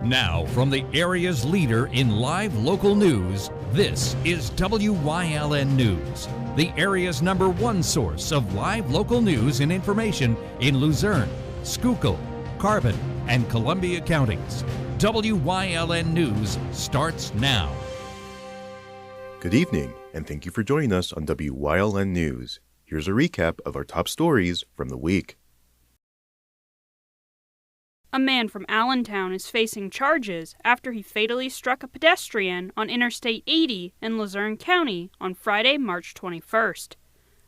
Now, from the area's leader in live local news, this is WYLN News, the area's #1 source of live local news and information in Luzerne, Schuylkill, Carbon, and Columbia counties. WYLN News starts now. Good evening, and thank you for joining us on WYLN News. Here's a recap of our top stories from the week. A man from Allentown is facing charges after he fatally struck a pedestrian on Interstate 80 in Luzerne County on Friday, March 21st.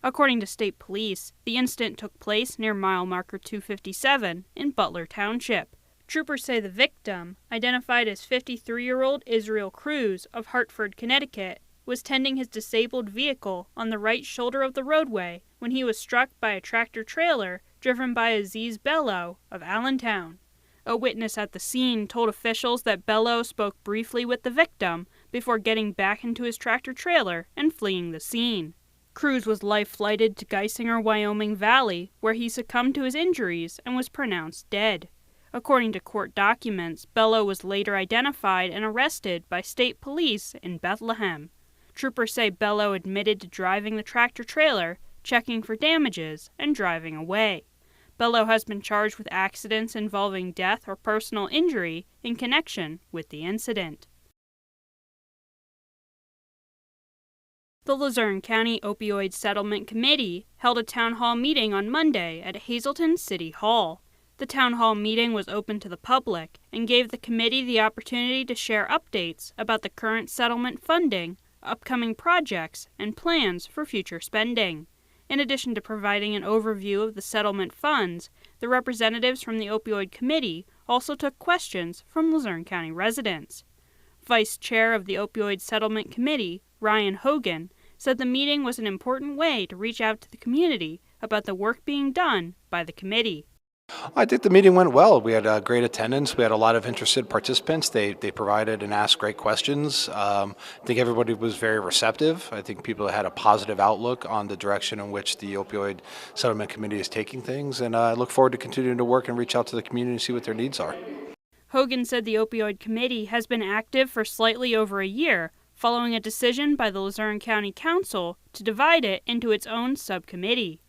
According to state police, the incident took place near mile marker 257 in Butler Township. Troopers say the victim, identified as 53-year-old Israel Cruz of Hartford, Connecticut, was tending his disabled vehicle on the right shoulder of the roadway when he was struck by a tractor-trailer driven by Aziz Bello of Allentown. A witness at the scene told officials that Bello spoke briefly with the victim before getting back into his tractor-trailer and fleeing the scene. Cruz was life-flighted to Geisinger, Wyoming Valley, where he succumbed to his injuries and was pronounced dead. According to court documents, Bello was later identified and arrested by state police in Bethlehem. Troopers say Bello admitted to driving the tractor-trailer, checking for damages, and driving away. Bello has been charged with accidents involving death or personal injury in connection with the incident. The Luzerne County Opioid Settlement Committee held a town hall meeting on Monday at Hazleton City Hall. The town hall meeting was open to the public and gave the committee the opportunity to share updates about the current settlement funding, upcoming projects, and plans for future spending. In addition to providing an overview of the settlement funds, the representatives from the Opioid Committee also took questions from Luzerne County residents. Vice Chair of the Opioid Settlement Committee, Ryan Hogan, said the meeting was an important way to reach out to the community about the work being done by the committee. I think the meeting went well. We had great attendance. We had a lot of interested participants. They provided and asked great questions. I think everybody was very receptive. I think people had a positive outlook on the direction in which the Opioid Settlement Committee is taking things, and I look forward to continuing to work and reach out to the community and see what their needs are. Hogan said the Opioid Committee has been active for slightly over a year, following a decision by the Luzerne County Council to divide it into its own subcommittee.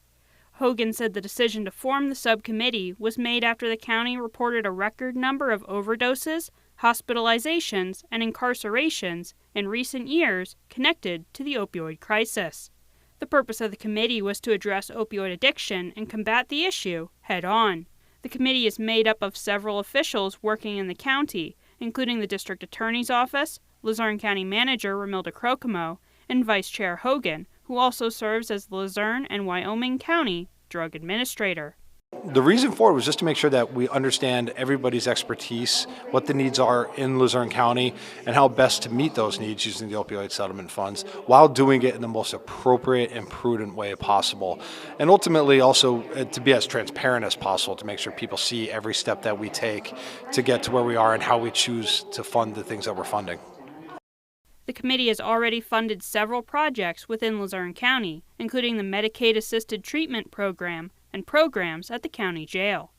Hogan said the decision to form the subcommittee was made after the county reported a record number of overdoses, hospitalizations, and incarcerations in recent years connected to the opioid crisis. The purpose of the committee was to address opioid addiction and combat the issue head-on. The committee is made up of several officials working in the county, including the district attorney's office, Luzerne County Manager Ramilda Crocomo, and Vice Chair Hogan, who also serves as the Luzerne and Wyoming County Drug Administrator. The reason for it was just to make sure that we understand everybody's expertise, what the needs are in Luzerne County, and how best to meet those needs using the opioid settlement funds while doing it in the most appropriate and prudent way possible. And ultimately also to be as transparent as possible to make sure people see every step that we take to get to where we are and how we choose to fund the things that we're funding. The committee has already funded several projects within Luzerne County, including the Medicaid-assisted treatment program and programs at the county jail.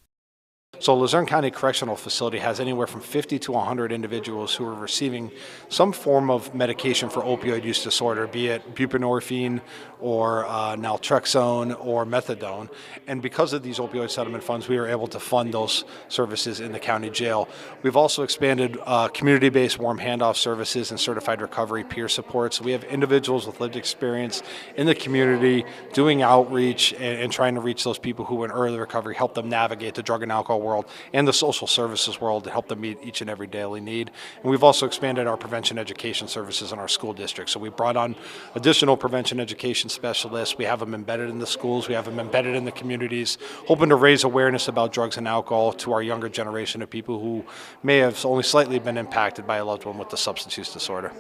So Luzerne County Correctional Facility has anywhere from 50 to 100 individuals who are receiving some form of medication for opioid use disorder, be it buprenorphine or naltrexone or methadone. And because of these opioid settlement funds, we are able to fund those services in the county jail. We've also expanded community-based warm handoff services and certified recovery peer support. So we have individuals with lived experience in the community doing outreach and trying to reach those people who are in early recovery, help them navigate the drug and alcohol world and the social services world to help them meet each and every daily need. And we've also expanded our prevention education services in our school district. So we brought on additional prevention education specialists. We have them embedded in the schools. We have them embedded in the communities, hoping to raise awareness about drugs and alcohol to our younger generation of people who may have only slightly been impacted by a loved one with a substance use disorder.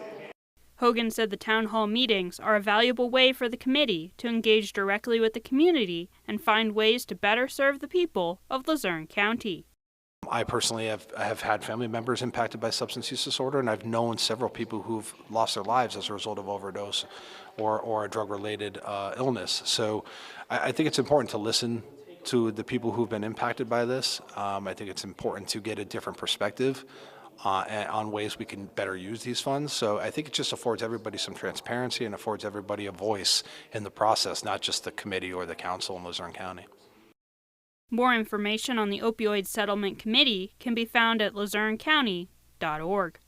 Hogan said the town hall meetings are a valuable way for the committee to engage directly with the community and find ways to better serve the people of Luzerne County. I personally have had family members impacted by substance use disorder, and I've known several people who've lost their lives as a result of overdose or a drug-related illness. So I think it's important to listen to the people who've been impacted by this. I think it's important to get a different perspective on ways we can better use these funds. So I think it just affords everybody some transparency and affords everybody a voice in the process, not just the committee or the council in Luzerne County. More information on the Opioid Settlement Committee can be found at luzernecounty.org.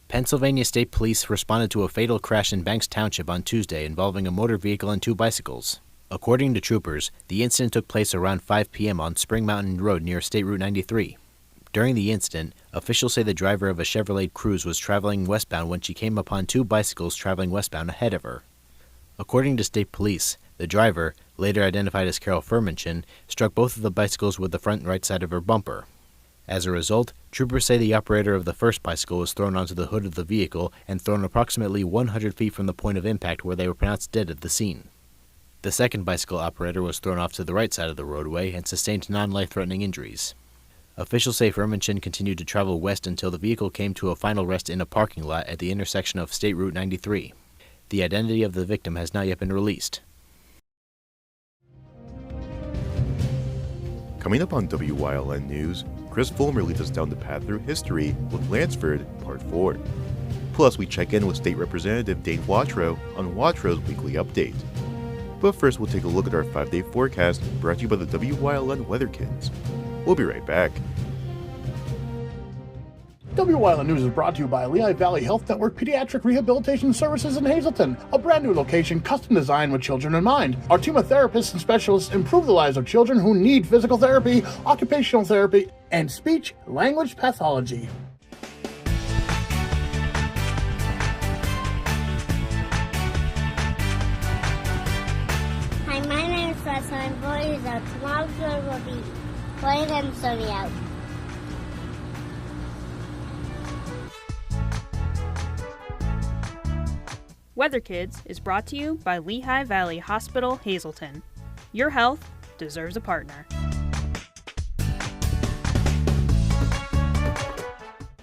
Pennsylvania State Police responded to a fatal crash in Banks Township on Tuesday involving a motor vehicle and 2 bicycles. According to troopers, the incident took place around 5 p.m. on Spring Mountain Road near State Route 93. During the incident, officials say the driver of a Chevrolet Cruze was traveling westbound when she came upon 2 bicycles traveling westbound ahead of her. According to state police, the driver, later identified as Carol Furmanchin, struck both of the bicycles with the front right side of her bumper. As a result, troopers say the operator of the first bicycle was thrown onto the hood of the vehicle and thrown approximately 100 feet from the point of impact, where they were pronounced dead at the scene. The second bicycle operator was thrown off to the right side of the roadway and sustained non-life-threatening injuries. Officials say Furmanchin continued to travel west until the vehicle came to a final rest in a parking lot at the intersection of State Route 93. The identity of the victim has not yet been released. Coming up on WYLN News, Chris Fulmer leads us down the path through history with Lansford, Part 4. Plus, we check in with State Representative Dane Watrow on Watrow's weekly update. But first, we'll take a look at our 5-day forecast brought to you by the WYLN Weather Kids. We'll be right back. WYLN News is brought to you by Lehigh Valley Health Network Pediatric Rehabilitation Services in Hazleton, a brand new location custom designed with children in mind. Our team of therapists and specialists improve the lives of children who need physical therapy, occupational therapy, and speech-language pathology. Hi, my name is Wes, and I'm 4 years old. Tomorrow we will be playing and sunny out. Weather Kids is brought to you by Lehigh Valley Hospital, Hazleton. Your health deserves a partner.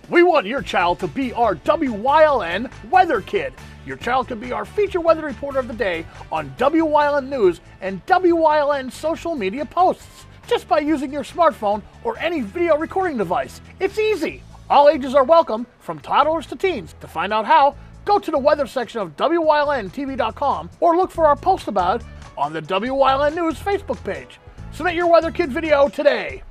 We want your child to be our WYLN Weather Kid. Your child can be our feature weather reporter of the day on WYLN News and WYLN social media posts, just by using your smartphone or any video recording device. It's easy. All ages are welcome, from toddlers to teens. To find out how, go to the weather section of WYLNTV.com or look for our post about it on the WYLN News Facebook page. Submit your Weather Kid video today.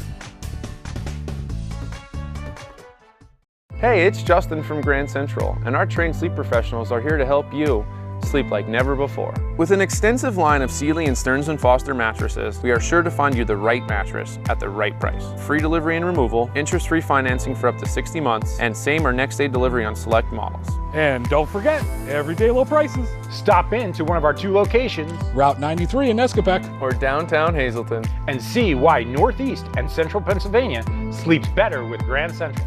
Hey, it's Justin from Grand Central, and our trained sleep professionals are here to help you sleep like never before. With an extensive line of Sealy and Stearns & Foster mattresses, we are sure to find you the right mattress at the right price. Free delivery and removal, interest-free financing for up to 60 months, and same or next day delivery on select models. And don't forget, everyday low prices. Stop in to one of our 2 locations, Route 93 in Nescopec, or downtown Hazleton, and see why Northeast and Central Pennsylvania sleeps better with Grand Central.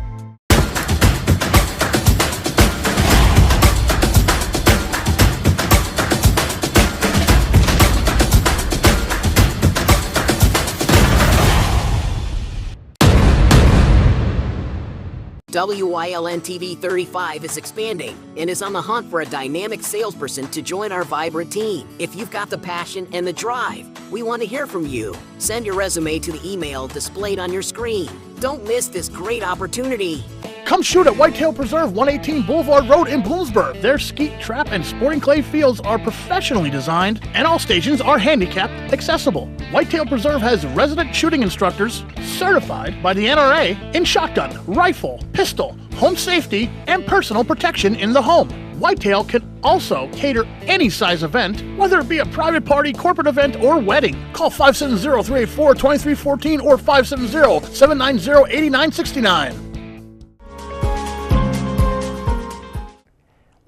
WYLN TV 35 is expanding and is on the hunt for a dynamic salesperson to join our vibrant team. If you've got the passion and the drive, we want to hear from you. Send your resume to the email displayed on your screen. Don't miss this great opportunity. Come shoot at Whitetail Preserve 118 Boulevard Road in Bloomsburg. Their skeet, trap, and sporting clay fields are professionally designed, and all stations are handicapped accessible. Whitetail Preserve has resident shooting instructors certified by the NRA in shotgun, rifle, pistol, home safety, and personal protection in the home. Whitetail can also cater any size event, whether it be a private party, corporate event, or wedding. Call 570-384-2314 or 570-790-8969.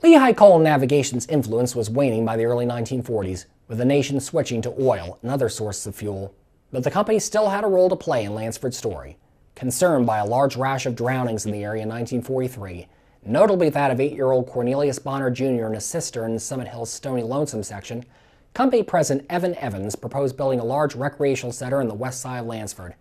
Lehigh Coal Navigation's influence was waning by the early 1940s, with the nation switching to oil and other sources of fuel. But the company still had a role to play in Lansford's story. Concerned by a large rash of drownings in the area in 1943, notably that of 8-year-old Cornelius Bonner Jr. and his sister in Summit Hill's Stony Lonesome section, company president Evan Evans proposed building a large recreational center in the west side of Lansford.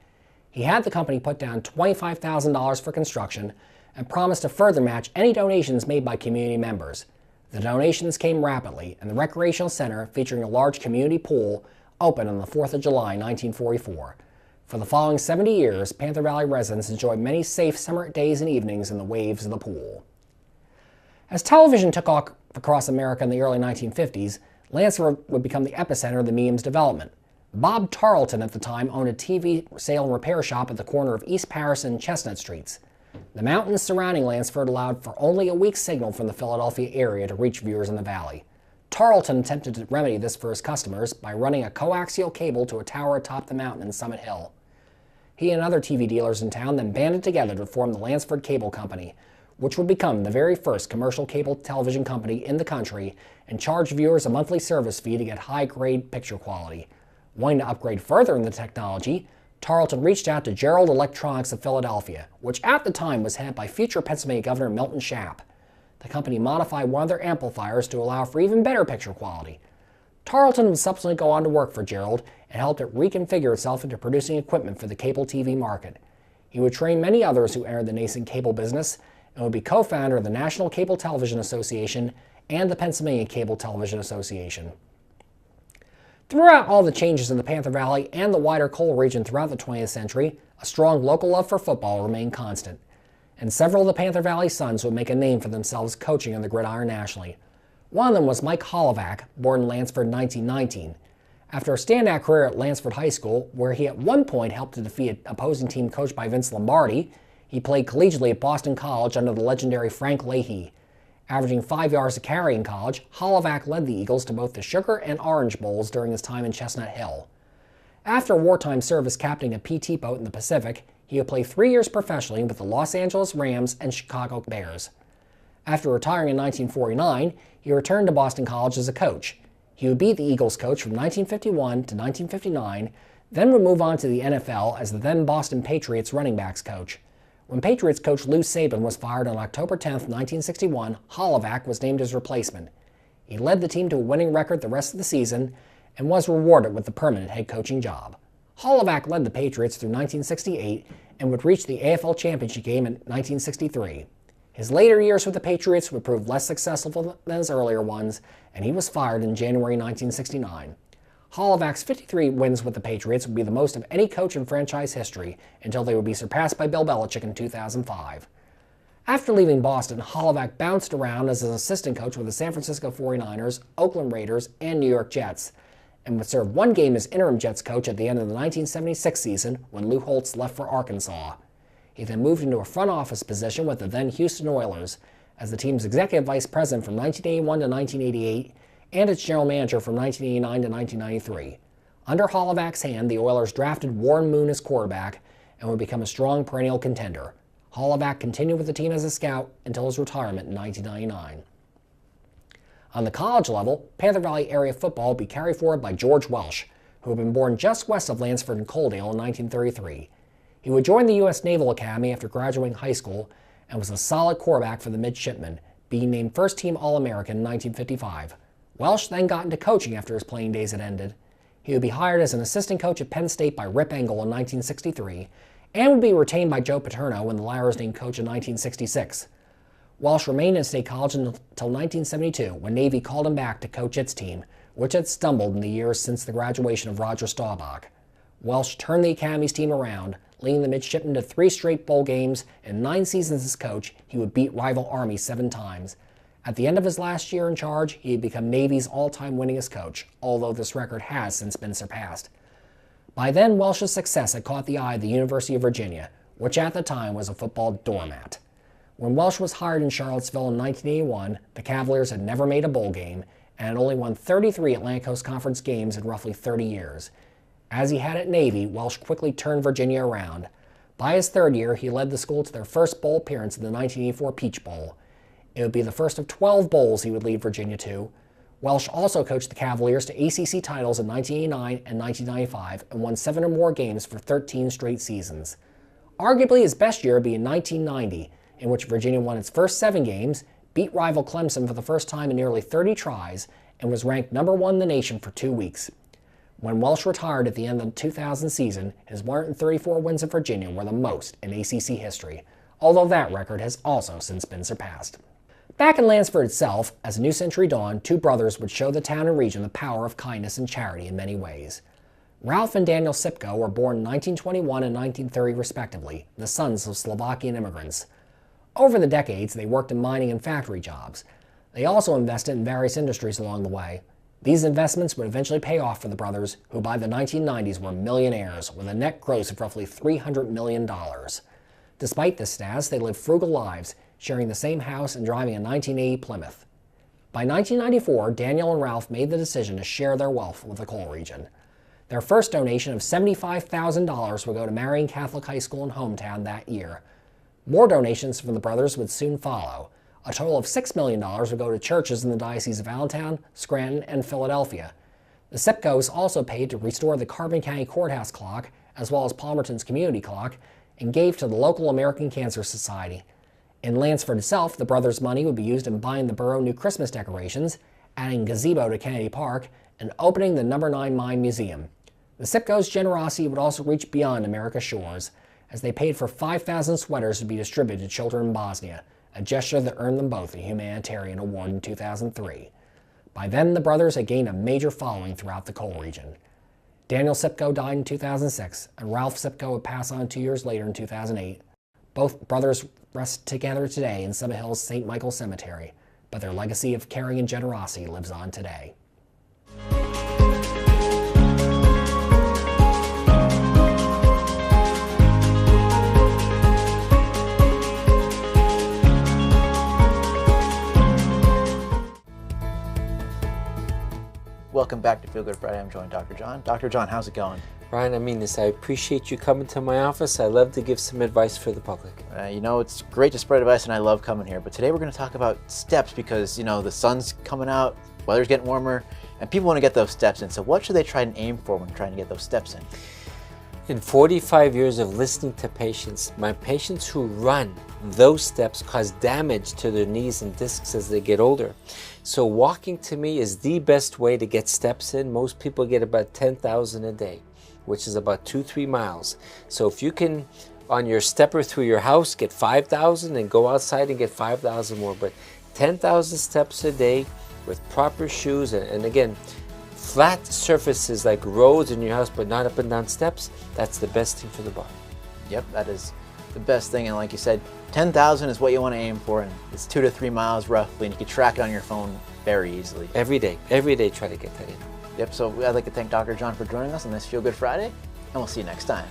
He had the company put down $25,000 for construction and promised to further match any donations made by community members. The donations came rapidly, and the recreational center, featuring a large community pool, opened on the 4th of July, 1944. For the following 70 years, Panther Valley residents enjoyed many safe summer days and evenings in the waves of the pool. As television took off across America in the early 1950s, Lansford would become the epicenter of the medium's development. Bob Tarleton at the time owned a TV sale and repair shop at the corner of East Paris and Chestnut Streets. The mountains surrounding Lansford allowed for only a weak signal from the Philadelphia area to reach viewers in the valley. Tarleton attempted to remedy this for his customers by running a coaxial cable to a tower atop the mountain in Summit Hill. He and other TV dealers in town then banded together to form the Lansford Cable Company, which would become the very first commercial cable television company in the country and charge viewers a monthly service fee to get high-grade picture quality. Wanting to upgrade further in the technology, Tarleton reached out to Gerald Electronics of Philadelphia, which at the time was headed by future Pennsylvania Governor Milton Shapp. The company modified one of their amplifiers to allow for even better picture quality. Tarleton would subsequently go on to work for Gerald and helped it reconfigure itself into producing equipment for the cable TV market. He would train many others who entered the nascent cable business and would be co-founder of the National Cable Television Association and the Pennsylvania Cable Television Association. Throughout all the changes in the Panther Valley and the wider coal region throughout the 20th century, a strong local love for football remained constant, and several of the Panther Valley Sons would make a name for themselves coaching on the gridiron nationally. One of them was Mike Holovac, born in Lansford in 1919. After a standout career at Lansford High School, where he at one point helped to defeat an opposing team coached by Vince Lombardi, he played collegiately at Boston College under the legendary Frank Leahy. Averaging 5 yards a carry in college, Holovac led the Eagles to both the Sugar and Orange Bowls during his time in Chestnut Hill. After wartime service captaining a PT boat in the Pacific, he would play 3 years professionally with the Los Angeles Rams and Chicago Bears. After retiring in 1949, he returned to Boston College as a coach. He would be the Eagles coach from 1951 to 1959, then would move on to the NFL as the then Boston Patriots running backs coach. When Patriots coach Lou Saban was fired on October 10, 1961, Holovac was named his replacement. He led the team to a winning record the rest of the season and was rewarded with the permanent head coaching job. Holovac led the Patriots through 1968 and would reach the AFL Championship game in 1963. His later years with the Patriots would prove less successful than his earlier ones, and he was fired in January 1969. Holovac's 53 wins with the Patriots would be the most of any coach in franchise history until they would be surpassed by Bill Belichick in 2005. After leaving Boston, Holovac bounced around as an assistant coach with the San Francisco 49ers, Oakland Raiders, and New York Jets, and would serve one game as interim Jets coach at the end of the 1976 season when Lou Holtz left for Arkansas. He then moved into a front office position with the then Houston Oilers as the team's executive vice president from 1981 to 1988 and its general manager from 1989 to 1993. Under Holovac's hand, the Oilers drafted Warren Moon as quarterback and would become a strong perennial contender. Holovac continued with the team as a scout until his retirement in 1999. On the college level, Panther Valley area football would be carried forward by George Welsh, who had been born just west of Lansford in Coaldale in 1933. He would join the U.S. Naval Academy after graduating high school and was a solid quarterback for the midshipmen, being named first-team All-American in 1955. Welsh then got into coaching after his playing days had ended. He would be hired as an assistant coach at Penn State by Rip Engel in 1963 and would be retained by Joe Paterno when the latter was named coach in 1966. Welsh remained at State College until 1972 when Navy called him back to coach its team, which had stumbled in the years since the graduation of Roger Staubach. Welsh turned the Academy's team around, leading the midshipmen to 3 straight bowl games, and 9 seasons as coach, he would beat rival Army 7 times. At the end of his last year in charge, he had become Navy's all-time winningest coach, although this record has since been surpassed. By then, Welsh's success had caught the eye of the University of Virginia, which at the time was a football doormat. When Welsh was hired in Charlottesville in 1981, the Cavaliers had never made a bowl game and had only won 33 Atlantic Coast Conference games in roughly 30 years. As he had at Navy, Welsh quickly turned Virginia around. By his 3rd year, he led the school to their first bowl appearance in the 1984 Peach Bowl. It would be the first of 12 bowls he would lead Virginia to. Welsh also coached the Cavaliers to ACC titles in 1989 and 1995 and won 7 or more games for 13 straight seasons. Arguably his best year would be in 1990, in which Virginia won its first 7 games, beat rival Clemson for the first time in nearly 30 tries, and was ranked number 1 in the nation for 2 weeks. When Welsh retired at the end of the 2000 season, his 134 wins at Virginia were the most in ACC history, although that record has also since been surpassed. Back in Lansford itself, as a new century dawned, 2 brothers would show the town and region the power of kindness and charity in many ways. Ralph and Daniel Sipko were born in 1921 and 1930 respectively, the sons of Slovakian immigrants. Over the decades, they worked in mining and factory jobs. They also invested in various industries along the way. These investments would eventually pay off for the brothers, who by the 1990s were millionaires with a net gross of roughly $300 million. Despite this status, they lived frugal lives, sharing the same house and driving a 1980 Plymouth. By 1994, Daniel and Ralph made the decision to share their wealth with the coal region. Their first donation of $75,000 would go to Marian Catholic High School in hometown that year. More donations from the brothers would soon follow. A total of $6 million would go to churches in the Diocese of Allentown, Scranton, and Philadelphia. The Sipkos also paid to restore the Carbon County Courthouse clock, as well as Palmerton's community clock, and gave to the local American Cancer Society. In Lansford itself, the brothers' money would be used in buying the borough new Christmas decorations, adding gazebo to Kennedy Park, and opening the No. 9 Mine Museum. The Sipkos' generosity would also reach beyond America's shores, as they paid for 5,000 sweaters to be distributed to children in Bosnia, a gesture that earned them both a humanitarian award in 2003. By then, the brothers had gained a major following throughout the coal region. Daniel Sipko died in 2006, and Ralph Sipko would pass on 2 years later in 2008. Both brothers rest together today in Summit Hill's St. Michael Cemetery, but their legacy of caring and generosity lives on today. Welcome back to Feel Good Friday. I'm joined Dr. John. Dr. John, how's it going? Ryan, I mean this. I appreciate you coming to my office. I love to give some advice for the public. You know, it's great to spread advice, and I love coming here. But today we're going to talk about steps because, you know, the sun's coming out, weather's getting warmer, and people want to get those steps in. So what should they try and aim for when trying to get those steps in? In 45 years of listening to patients, my patients who run those steps cause damage to their knees and discs as they get older. So walking to me is the best way to get steps in. Most people get about 10,000 a day, which is about 2-3 miles. So if you can, on your stepper through your house, get 5,000 and go outside and get 5,000 more. But 10,000 steps a day with proper shoes and again, flat surfaces like roads in your house, but not up and down steps, that's the best thing for the body. Yep, that is the best thing. And like you said, 10,000 is what you want to aim for, and it's 2 to 3 miles roughly, and you can track it on your phone very easily. Every day try to get that in. Yep, so I'd like to thank Dr. John for joining us on this Feel Good Friday, and we'll see you next time.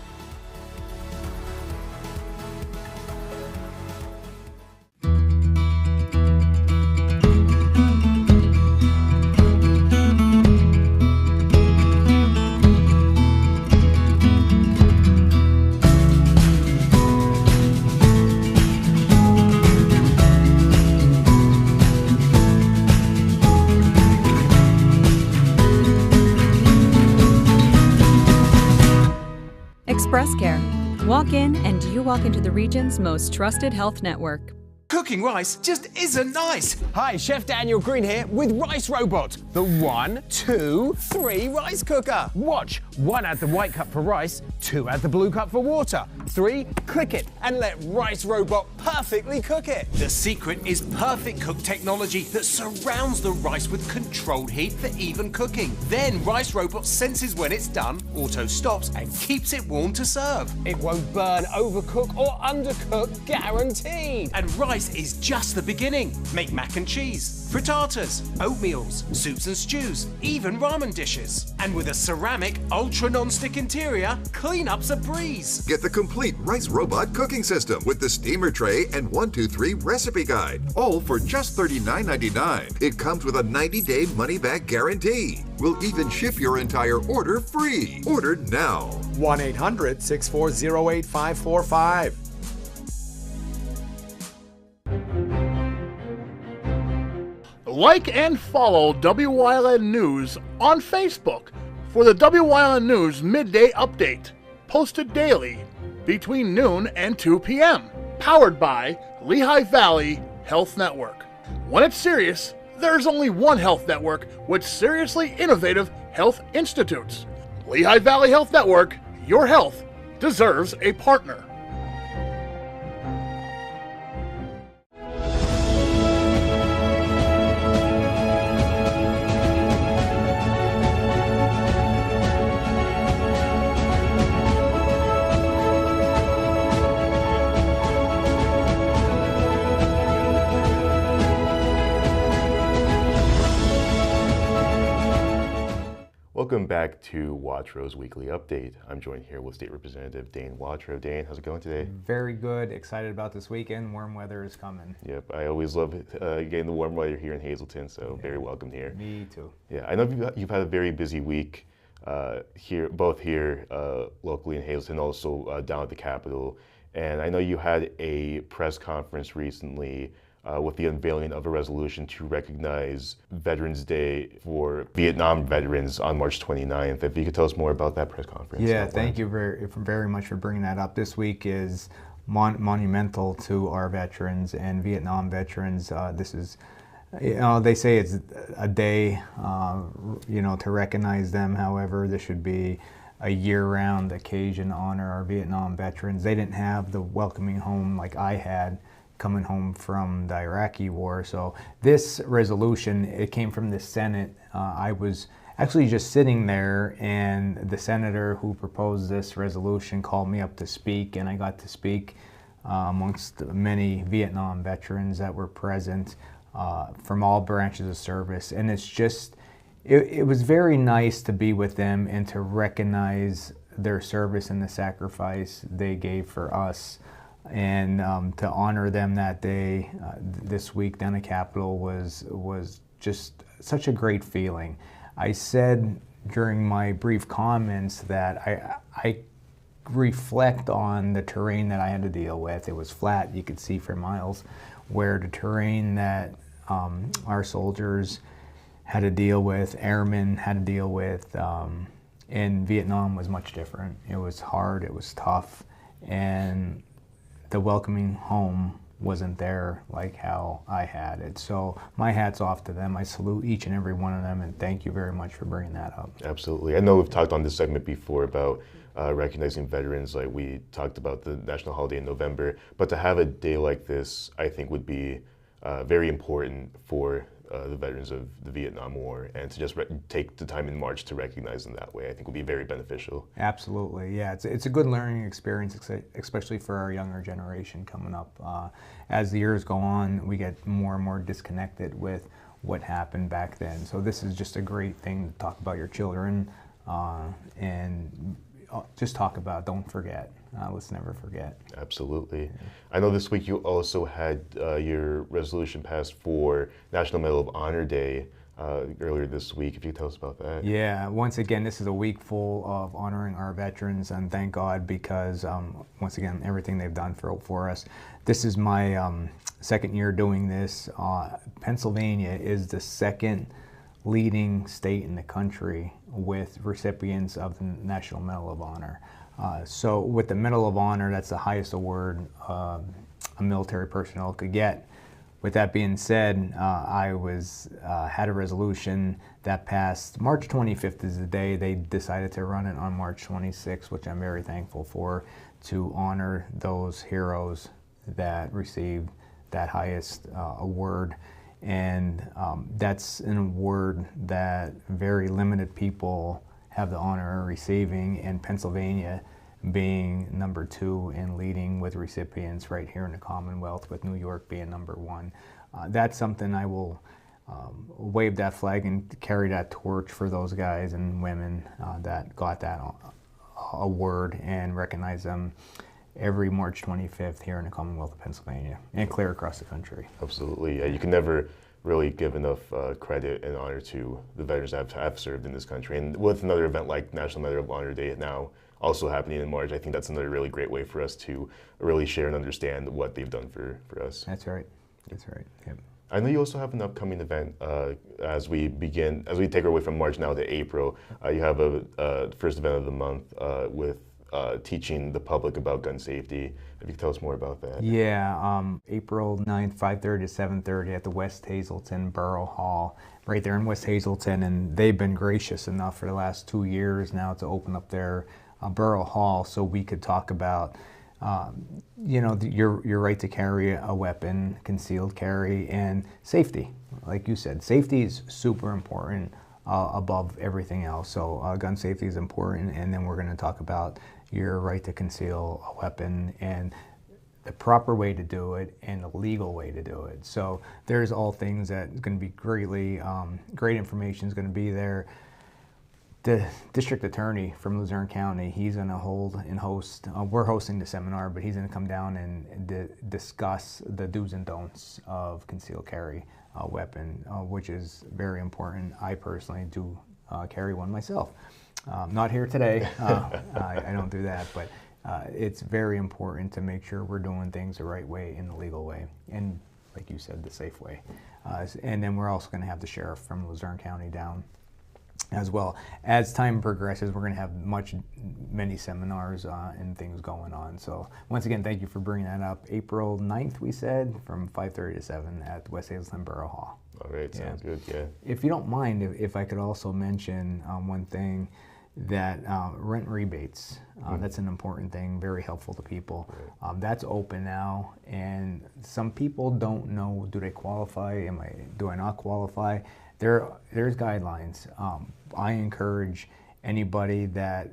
Express Care. Walk in and you walk into the region's most trusted health network. Cooking rice just isn't nice. Hi, Chef Daniel Green here with Rice Robot, the 1, 2, 3 rice cooker. Watch, 1 add the white cup for rice, 2 add the blue cup for water, 3 click it and let Rice Robot perfectly cook it. The secret is perfect cook technology that surrounds the rice with controlled heat for even cooking. Then Rice Robot senses when it's done, auto stops and keeps it warm to serve. It won't burn, overcook or undercook, guaranteed. And rice is just the beginning. Make mac and cheese, frittatas, oatmeals, soups and stews, even ramen dishes. And with a ceramic, ultra non-stick interior, cleanup's a breeze. Get the complete Rice Robot cooking system with the steamer tray and 1-2-3 recipe guide, all for just $39.99. It comes with a 90-day money-back guarantee. We'll even ship your entire order free. Order now. 1-800-640-8545. Like and follow Wyln News on Facebook for the Wyln News Midday Update, posted daily between noon and 2 p.m., powered by Lehigh Valley Health Network. When it's serious, there's only one health network with seriously innovative health institutes. Lehigh Valley Health Network, your health deserves a partner. Welcome back to Watro's Weekly Update. I'm joined here with State Representative Dane Watro. Dane, how's it going today? Very good. Excited about this weekend. Warm weather is coming. Yep, I always love getting the warm weather here in Hazleton, so very welcome here. Me too. Yeah, I know you've had a very busy week both here locally in Hazleton, also down at the Capitol. And I know you had a press conference recently with the unveiling of a resolution to recognize Veterans Day for Vietnam veterans on March 29th. If you could tell us more about that press conference. Yeah, thank you very much for bringing that up. This week is monumental to our veterans and Vietnam veterans. This is, they say it's a day, to recognize them. However, this should be a year-round occasion to honor our Vietnam veterans. They didn't have the welcoming home like I had coming home from the Iraqi war. So this resolution, it came from the Senate. I was actually just sitting there, and the senator who proposed this resolution called me up to speak, and I got to speak amongst many Vietnam veterans that were present from all branches of service. And it's just, it was very nice to be with them and to recognize their service and the sacrifice they gave for us. And to honor them that day, this week down at Capitol was just such a great feeling. I said during my brief comments that I reflect on the terrain that I had to deal with. It was flat, you could see for miles, where the terrain that our soldiers had to deal with, airmen had to deal with, in Vietnam was much different. It was hard, it was tough, and the welcoming home wasn't there like how I had it. So my hat's off to them. I salute each and every one of them, and thank you very much for bringing that up. Absolutely. I know we've talked on this segment before about recognizing veterans. Like we talked about the national holiday in November, but to have a day like this, I think would be very important for the veterans of the Vietnam War, and to just take the time in March to recognize them that way, I think would be very beneficial. Absolutely, yeah. It's a good learning experience, especially for our younger generation coming up. As the years go on, we get more and more disconnected with what happened back then. So this is just a great thing to talk about your children and just talk about, don't forget. Let's never forget. Absolutely. Yeah. I know this week you also had your resolution passed for National Medal of Honor Day earlier this week. If you could tell us about that. Yeah, once again, this is a week full of honoring our veterans, and thank God, because once again, everything they've done for us. This is my second year doing this. Pennsylvania is the second leading state in the country with recipients of the National Medal of Honor. So with the Medal of Honor, that's the highest award a military personnel could get. With that being said, I had a resolution that passed. March 25th is the day. They decided to run it on March 26th, which I'm very thankful for, to honor those heroes that received that highest award. And that's an award that very limited people have the honor of receiving, and Pennsylvania being number 2 and leading with recipients right here in the Commonwealth, with New York being number 1. That's something I will wave that flag and carry that torch for those guys and women that got that award, and recognize them every March 25th here in the Commonwealth of Pennsylvania and clear across the country. Absolutely. Yeah, you can never really give enough credit and honor to the veterans that have served in this country. And with another event like National Medal of Honor Day now also happening in March, I think that's another really great way for us to really share and understand what they've done for us. That's right. That's right. Yep. I know you also have an upcoming event as we take our way from March now to April. You have a first event of the month with teaching the public about gun safety. If you could tell us more about that. Yeah, April 9th, 5:30 to 7:30 at the West Hazleton Borough Hall, right there in West Hazleton, and they've been gracious enough for the last 2 years now to open up their Borough Hall so we could talk about your right to carry a weapon, concealed carry, and safety. Like you said, safety is super important above everything else. So gun safety is important, and then we're going to talk about your right to conceal a weapon and the proper way to do it and the legal way to do it. So there's all things that are going to be great information is going to be there. the district attorney from Luzerne County, he's going to host, we're hosting the seminar, but he's going to come down and discuss the do's and don'ts of concealed carry weapon, which is very important. I personally do carry one myself. Not here today, I don't do that, but it's very important to make sure we're doing things the right way, in the legal way, and like you said, the safe way. And then we're also going to have the sheriff from Luzerne County down as well. As time progresses, we're going to have many seminars and things going on. So once again, thank you for bringing that up. April 9th, we said, from 5:30 to 7 at West Hazelton Borough Hall. All right, sounds good, yeah. If you don't mind, if I could also mention one thing, that rent rebates, that's an important thing, very helpful to people. Right. That's open now, and some people don't know, do they qualify? Do I not qualify? There's guidelines. I encourage anybody that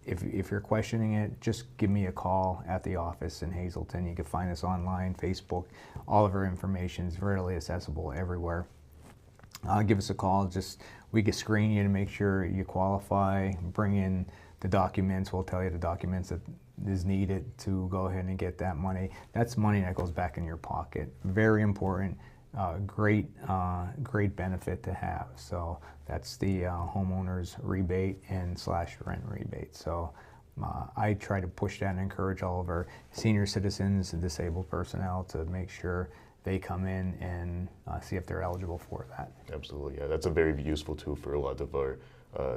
if you're questioning it, just give me a call at the office in Hazelton. You can find us online, Facebook. All of our information is readily accessible everywhere. Give us a call. We can screen you to make sure you qualify. Bring in the documents. We'll tell you the documents that is needed to go ahead and get that money. That's money that goes back in your pocket. Very important. Great benefit to have. So that's the homeowner's rebate and / rent rebate. So I try to push that and encourage all of our senior citizens and disabled personnel to make sure they come in and see if they're eligible for that. Absolutely, yeah. That's a very useful tool for a lot of our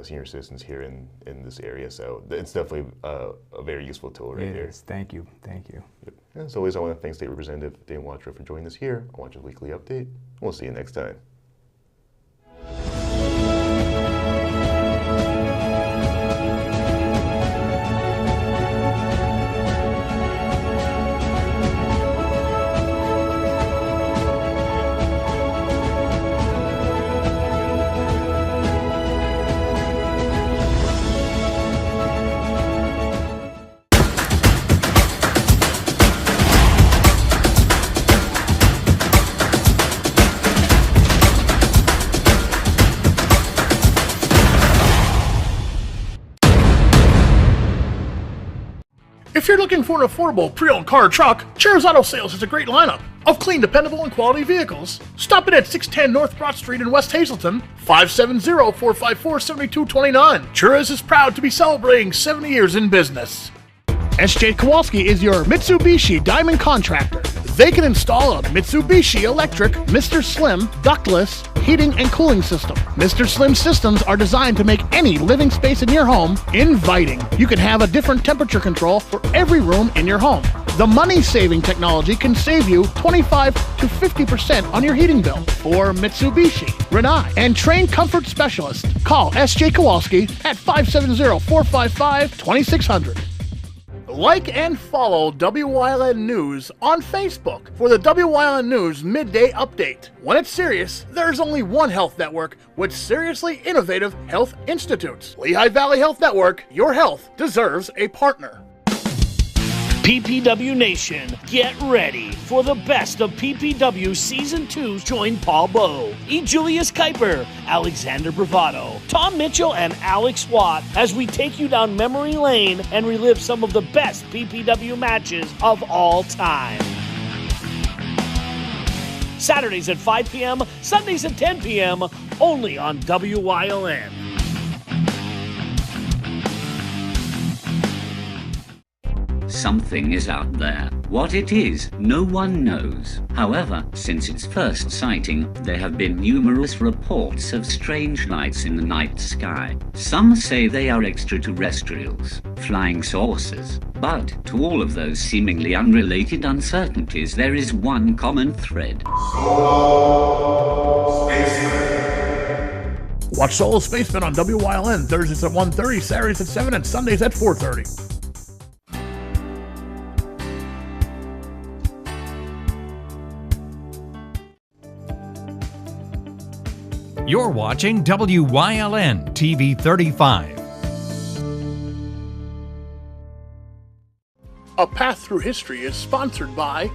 senior citizens here in this area. So it's definitely a very useful tool right there. It is. Thank you. Thank you. Yep. As always, I want to thank State Representative Dane Watrow for joining us here on Watch's Weekly Update. We'll see you next time. If you're looking for an affordable pre-owned car or truck, Cheers Auto Sales has a great lineup of clean, dependable, and quality vehicles. Stop in at 610 North Broad Street in West Hazelton, 570-454-7229. Cheers is proud to be celebrating 70 years in business. SJ Kowalski is your Mitsubishi Diamond Contractor. They can install a Mitsubishi electric Mr. Slim ductless heating and cooling system. Mr. Slim systems are designed to make any living space in your home inviting. You can have a different temperature control for every room in your home. The money-saving technology can save you 25 to 50% on your heating bill. For Mitsubishi, Renai, and trained comfort specialist, call SJ Kowalski at 570-455-2600. Like and follow WYLN News on Facebook for the WYLN News Midday Update. When it's serious, there's only one health network with seriously innovative health institutes. Lehigh Valley Health Network, your health deserves a partner. PPW Nation, get ready for the best of PPW Season 2. Join Paul Bowe, E. Julius Kuiper, Alexander Bravado, Tom Mitchell, and Alex Watt as we take you down memory lane and relive some of the best PPW matches of all time. Saturdays at 5 p.m., Sundays at 10 p.m., only on WYLN. Something is out there. What it is, no one knows. However, since its first sighting, there have been numerous reports of strange lights in the night sky. Some say they are extraterrestrials, flying saucers. But to all of those seemingly unrelated uncertainties, there is one common thread. Solo Spaceman. Watch Solo Spaceman on WYLN Thursdays at 1:30, Saturdays at 7, and Sundays at 4:30. You're watching WYLN TV 35. A Path Through History is sponsored by